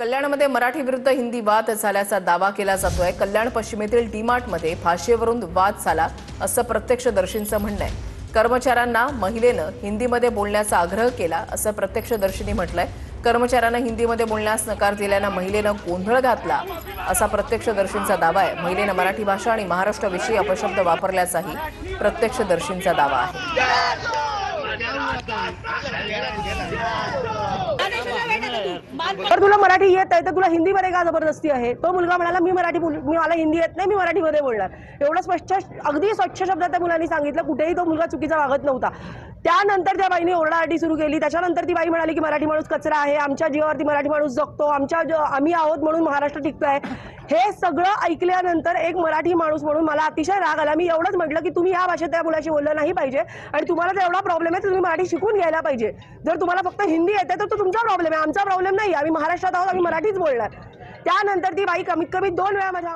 कल्याणमध्ये मराठी विरुद्ध हिंदी वाद झाल्याचा दावा केला जातोय। कल्याण पश्चिमेतील डीमार्टमध्ये भाषेवरून वाद झाला असं प्रत्यक्षदर्शींचं म्हणणं आहे। कर्मचाऱ्यांना महिलेनं हिंदीमध्ये बोलण्याचा आग्रह केला असं प्रत्यक्षदर्शींनी म्हटलंय। कर्मचाऱ्यांना हिंदीमध्ये बोलण्यास नकार दिल्यानं महिलेनं गोंधळ घातला असा प्रत्यक्षदर्शींचा दावा आहे। महिलेनं मराठी भाषा आणि महाराष्ट्राविषयी अपशब्द वापरल्याचाही प्रत्यक्षदर्शींचा दावा आहे। तर तुला मराठी येत आहे तर तुला हिंदीमध्ये का जबरदस्ती आहे? तो मुलगा म्हणाला मी मला हिंदी येत नाही, मी मराठीमध्ये बोलणार। एवढं स्पष्ट अगदी स्वच्छ शब्दात त्या मुलांनी सांगितलं। कुठेही तो मुलगा चुकीचा वागत नव्हता। त्यानंतर त्या बाईने ओरडाआरडी सुरू केली। त्याच्यानंतर ती बाई म्हणाली की मराठी माणूस कचरा आहे, आमच्या जीवावरती मराठी माणूस जगतो, आम्ही आहोत म्हणून महाराष्ट्र टिकतोय। हे सगळं ऐकल्यानंतर एक मराठी माणूस म्हणून मला अतिशय राग आला। मी एवढंच म्हटलं की तुम्ही या भाषेत त्या मुलाशी बोललं नाही पाहिजे आणि तुम्हाला जर एवढा प्रॉब्लेम आहे तर तुम्ही मराठी शिकून घ्यायला पाहिजे। जर तुम्हाला फक्त हिंदी येते तर तो तुमचा प्रॉब्लेम आहे, आमचा प्रॉब्लेम नाही। आम्ही महाराष्ट्रात आहोत, आम्ही मराठीच बोलणार। त्यानंतर ती बाई कमीत कमी 2 वेळा माझ्या